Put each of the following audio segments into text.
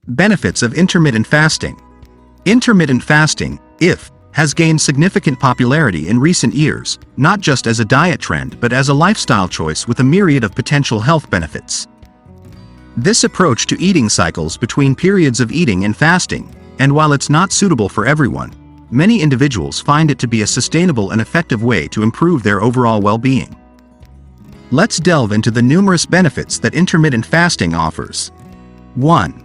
Benefits of intermittent fasting. Intermittent fasting, IF, has gained significant popularity in recent years, not just as a diet trend but as a lifestyle choice with a myriad of potential health benefits. This approach to eating cycles between periods of eating and fasting, and while it's not suitable for everyone, many individuals find it to be a sustainable and effective way to improve their overall well-being. Let's delve into the numerous benefits that intermittent fasting offers. 1.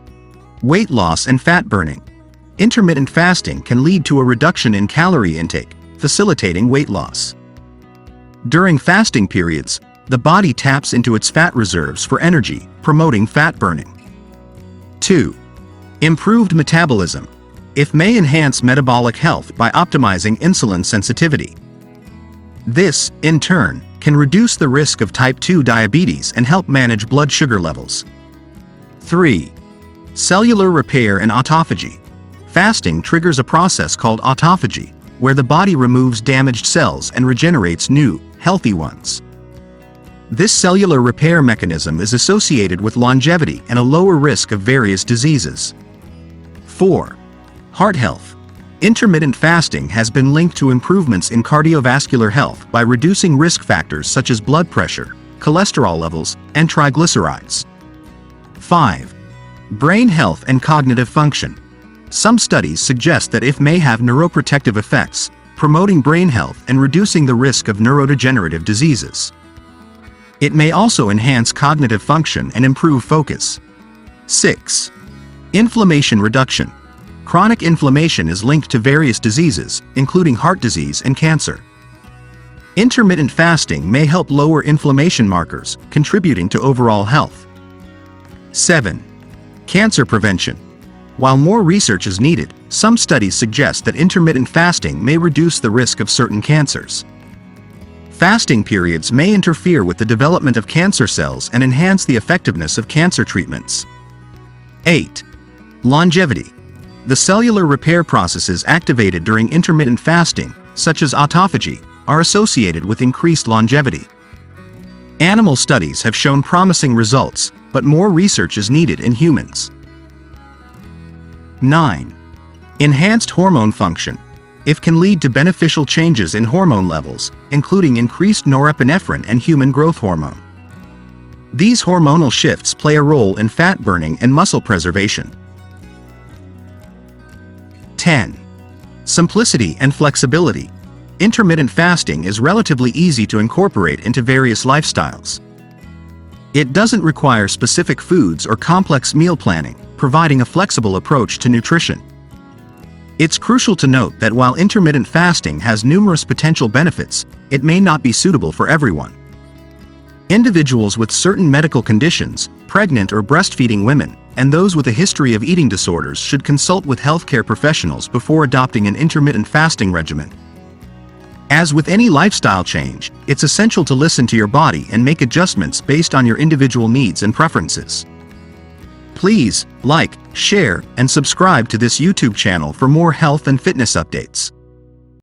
Weight loss and fat burning. Intermittent fasting can lead to a reduction in calorie intake, facilitating weight loss. During fasting periods, the body taps into its fat reserves for energy, promoting fat burning. 2. Improved metabolism. IF may enhance metabolic health by optimizing insulin sensitivity. This, in turn, can reduce the risk of type 2 diabetes and help manage blood sugar levels. 3. Cellular repair and autophagy. Fasting triggers a process called autophagy, where the body removes damaged cells and regenerates new, healthy ones. This cellular repair mechanism is associated with longevity and a lower risk of various diseases. 4. Heart health. Intermittent fasting has been linked to improvements in cardiovascular health by reducing risk factors such as blood pressure, cholesterol levels, and triglycerides. 5. Brain health and cognitive function. Some studies suggest that IF may have neuroprotective effects, promoting brain health and reducing the risk of neurodegenerative diseases. It may also enhance cognitive function and improve focus. 6. Inflammation reduction. Chronic inflammation is linked to various diseases, including heart disease and cancer. Intermittent fasting may help lower inflammation markers, contributing to overall health. 7. Cancer prevention. While more research is needed, some studies suggest that intermittent fasting may reduce the risk of certain cancers. Fasting periods may interfere with the development of cancer cells and enhance the effectiveness of cancer treatments. 8. Longevity. The cellular repair processes activated during intermittent fasting, such as autophagy, are associated with increased longevity. Animal studies have shown promising results, but more research is needed in humans. 9. Enhanced hormone function. IF can lead to beneficial changes in hormone levels, including increased norepinephrine and human growth hormone. These hormonal shifts play a role in fat burning and muscle preservation. 10. Simplicity and flexibility. Intermittent fasting is relatively easy to incorporate into various lifestyles. It doesn't require specific foods or complex meal planning, providing a flexible approach to nutrition. It's crucial to note that while intermittent fasting has numerous potential benefits, it may not be suitable for everyone. Individuals with certain medical conditions, pregnant or breastfeeding women, and those with a history of eating disorders should consult with healthcare professionals before adopting an intermittent fasting regimen. As with any lifestyle change, it's essential to listen to your body and make adjustments based on your individual needs and preferences. Please like, share, and subscribe to this YouTube channel for more health and fitness updates.